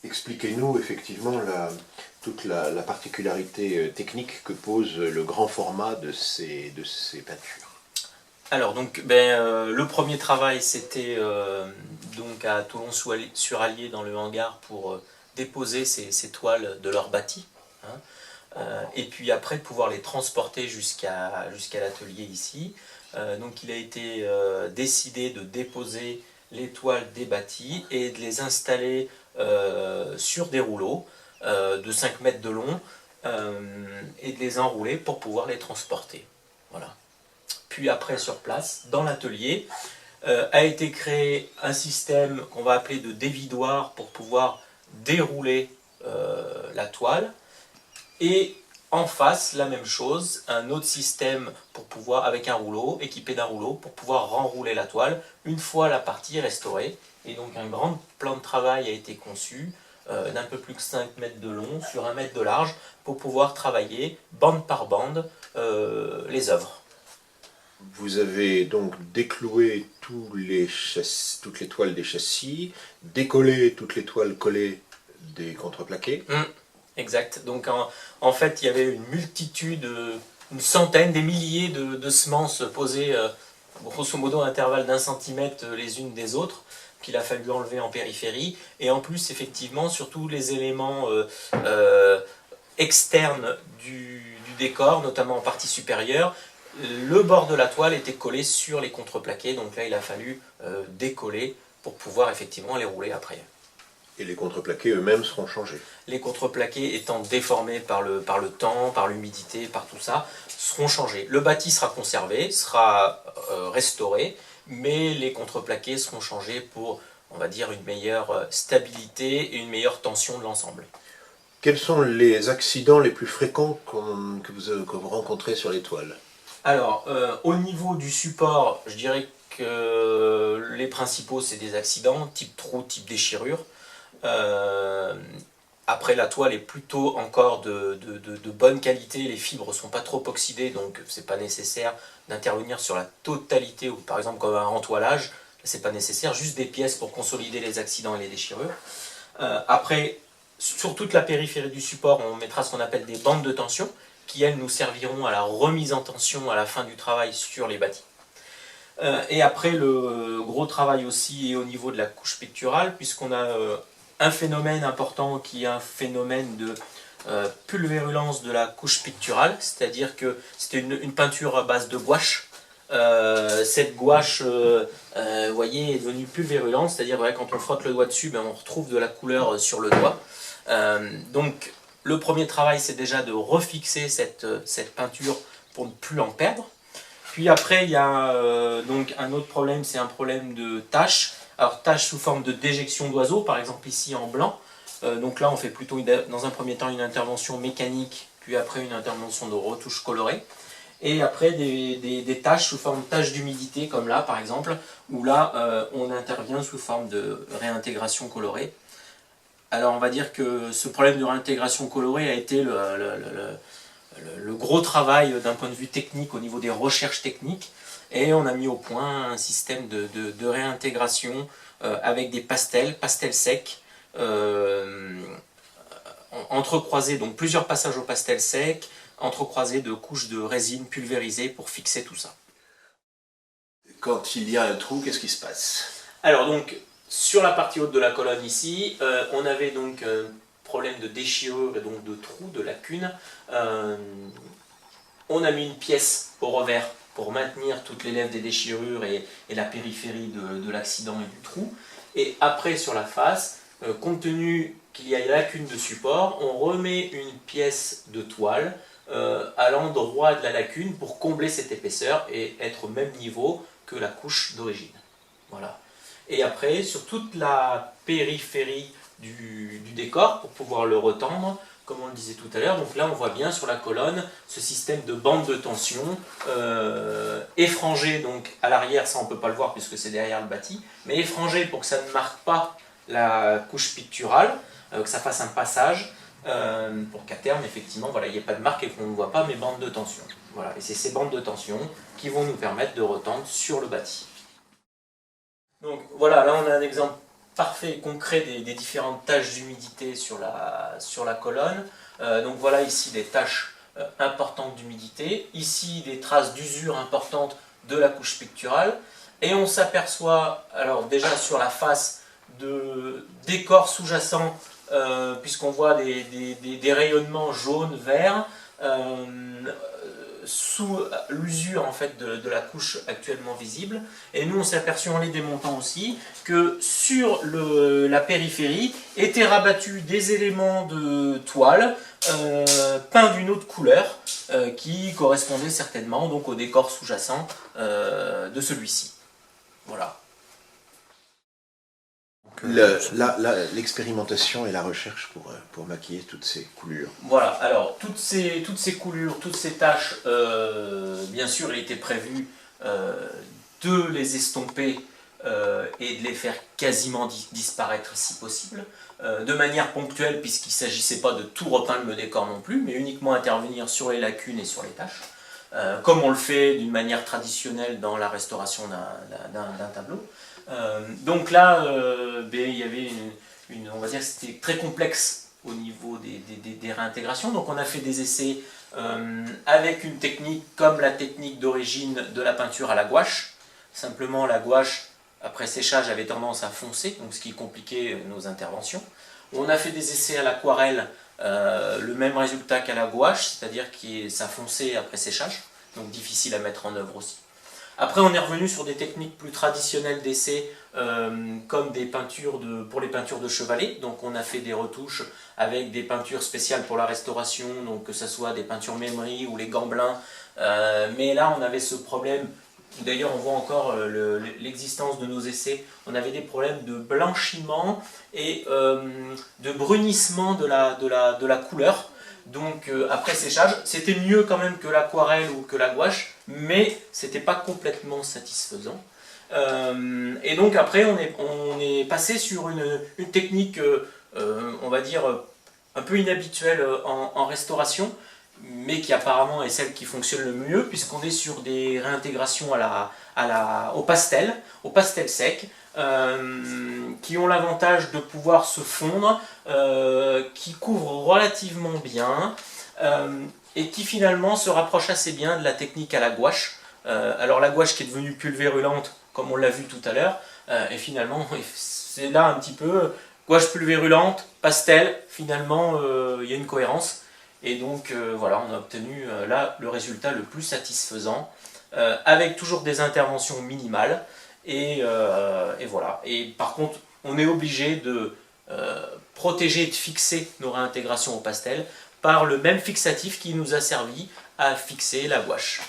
Expliquez-nous effectivement toute la particularité technique que pose le grand format de ces peintures. Alors donc le premier travail c'était donc à Toulon-sur-Allier dans le hangar pour déposer ces toiles de leur bâti, hein. Et puis après de pouvoir les transporter jusqu'à l'atelier ici. Donc il a été décidé de déposer les toiles des bâtis et de les installer sur des rouleaux de 5 mètres de long et de les enrouler pour pouvoir les transporter. Voilà. Puis après sur place, dans l'atelier, a été créé un système qu'on va appeler de dévidoir pour pouvoir dérouler la toile. Et en face, la même chose, un autre système pour pouvoir, avec un rouleau, équipé d'un rouleau, pour pouvoir renrouler la toile une fois la partie restaurée. Et donc un grand plan de travail a été conçu d'un peu plus que 5 mètres de long sur 1 mètre de large pour pouvoir travailler bande par bande les œuvres. Vous avez donc décloué toutes les toiles des châssis, décollé toutes les toiles collées des contreplaqués. Exact. Donc en fait, il y avait une multitude, une centaine, des milliers de semences posées, grosso modo à intervalle d'1 centimètre les unes des autres, qu'il a fallu enlever en périphérie. Et en plus, effectivement, sur tous les éléments externes du décor, notamment en partie supérieure, le bord de la toile était collé sur les contreplaqués. Donc là, il a fallu décoller pour pouvoir effectivement les rouler après. Et les contreplaqués eux-mêmes seront changés. Les contreplaqués étant déformés par le temps, par l'humidité, par tout ça, seront changés. Le bâti sera conservé, sera restauré, mais les contreplaqués seront changés pour, on va dire, une meilleure stabilité et une meilleure tension de l'ensemble. Quels sont les accidents les plus fréquents que vous rencontrez sur les toiles? Alors, au niveau du support, je dirais que les principaux, c'est des accidents, type trou, type déchirure. Après, la toile est plutôt encore de bonne qualité, les fibres ne sont pas trop oxydées, donc c'est pas nécessaire d'intervenir sur la totalité, ou par exemple comme un rentoilage, c'est pas nécessaire, juste des pièces pour consolider les accidents et les déchirures. Après, sur toute la périphérie du support, on mettra ce qu'on appelle des bandes de tension, qui elles nous serviront à la remise en tension à la fin du travail sur les bâtis. Et après, le gros travail aussi est au niveau de la couche picturale, puisqu'on a un phénomène important qui est un phénomène de pulvérulence de la couche picturale, c'est-à-dire que c'était une peinture à base de gouache. Cette gouache, vous voyez, est devenue pulvérulente, c'est-à-dire quand on frotte le doigt dessus, on retrouve de la couleur sur le doigt. Donc le premier travail, c'est déjà de refixer cette peinture pour ne plus en perdre. Puis après, il y a donc un autre problème, c'est un problème de taches. Alors taches sous forme de déjection d'oiseaux, par exemple ici en blanc. Donc là, on fait plutôt dans un premier temps une intervention mécanique, puis après une intervention de retouche colorée. Et après des taches sous forme de taches d'humidité, comme là par exemple, où là on intervient sous forme de réintégration colorée. Alors on va dire que ce problème de réintégration colorée a été le gros travail d'un point de vue technique au niveau des recherches techniques, et on a mis au point un système de réintégration avec des pastels secs, entrecroisés, donc plusieurs passages au pastel sec, entrecroisés de couches de résine pulvérisée pour fixer tout ça. Quand il y a un trou, qu'est-ce qui se passe? Alors donc, sur la partie haute de la colonne ici, on avait donc problème de déchirure et donc de trous, de lacunes. On a mis une pièce au revers pour maintenir toutes les lèvres des déchirures et la périphérie de l'accident et du trou. Et après sur la face, compte tenu qu'il y a une lacune de support, on remet une pièce de toile à l'endroit de la lacune pour combler cette épaisseur et être au même niveau que la couche d'origine. Voilà. Et après, sur toute la périphérie du décor, pour pouvoir le retendre, comme on le disait tout à l'heure, donc là on voit bien sur la colonne ce système de bande de tension effrangé, donc à l'arrière, ça on ne peut pas le voir puisque c'est derrière le bâti, mais effrangé pour que ça ne marque pas la couche picturale, que ça fasse un passage, pour qu'à terme effectivement voilà, il n'y ait pas de marque et qu'on ne voit pas mes bandes de tension. Voilà. Et c'est ces bandes de tension qui vont nous permettre de retendre sur le bâti. Donc voilà, là on a un exemple parfait qu'on crée des différentes taches d'humidité sur la colonne. Donc voilà ici des taches importantes d'humidité, ici des traces d'usure importantes de la couche picturale, et on s'aperçoit alors déjà sur la face de décors sous-jacents, puisqu'on voit des rayonnements jaunes, verts, sous l'usure en fait de la couche actuellement visible. Et nous on s'est aperçu en les démontant aussi que sur la périphérie étaient rabattus des éléments de toile peints d'une autre couleur qui correspondaient certainement donc au décor sous-jacent de celui-ci. Voilà. L'expérimentation et la recherche pour maquiller toutes ces coulures. Voilà, alors toutes ces coulures, toutes ces taches, bien sûr il était prévu de les estomper et de les faire quasiment disparaître si possible, de manière ponctuelle puisqu'il ne s'agissait pas de tout repeindre le décor non plus, mais uniquement intervenir sur les lacunes et sur les taches, comme on le fait d'une manière traditionnelle dans la restauration d'un tableau. Donc là, il y avait on va dire que c'était très complexe au niveau des réintégrations. Donc on a fait des essais avec une technique comme la technique d'origine de la peinture à la gouache. Simplement la gouache, après séchage, avait tendance à foncer, donc ce qui compliquait nos interventions. On a fait des essais à l'aquarelle, le même résultat qu'à la gouache, c'est-à-dire que ça fonçait après séchage, donc difficile à mettre en œuvre aussi. Après, on est revenu sur des techniques plus traditionnelles d'essai, comme des peintures pour les peintures de chevalet. Donc, on a fait des retouches avec des peintures spéciales pour la restauration, donc que ce soit des peintures Memory ou les Gamblin. Mais là, on avait ce problème. D'ailleurs, on voit encore l'existence de nos essais. On avait des problèmes de blanchiment et de brunissement de la couleur. Donc après séchage, c'était mieux quand même que l'aquarelle ou que la gouache, mais c'était pas complètement satisfaisant. Et donc après on est passé sur une technique, on va dire, un peu inhabituelle en restauration, mais qui apparemment est celle qui fonctionne le mieux, puisqu'on est sur des réintégrations au pastel sec, qui ont l'avantage de pouvoir se fondre, qui couvrent relativement bien, et qui finalement se rapprochent assez bien de la technique à la gouache. Alors la gouache qui est devenue pulvérulente, comme on l'a vu tout à l'heure, et finalement c'est là un petit peu gouache pulvérulente, pastel, finalement il y a une cohérence. Et donc voilà, on a obtenu là le résultat le plus satisfaisant, avec toujours des interventions minimales. Et voilà. Et par contre, on est obligé de protéger et de fixer nos réintégrations au pastel par le même fixatif qui nous a servi à fixer la gouache.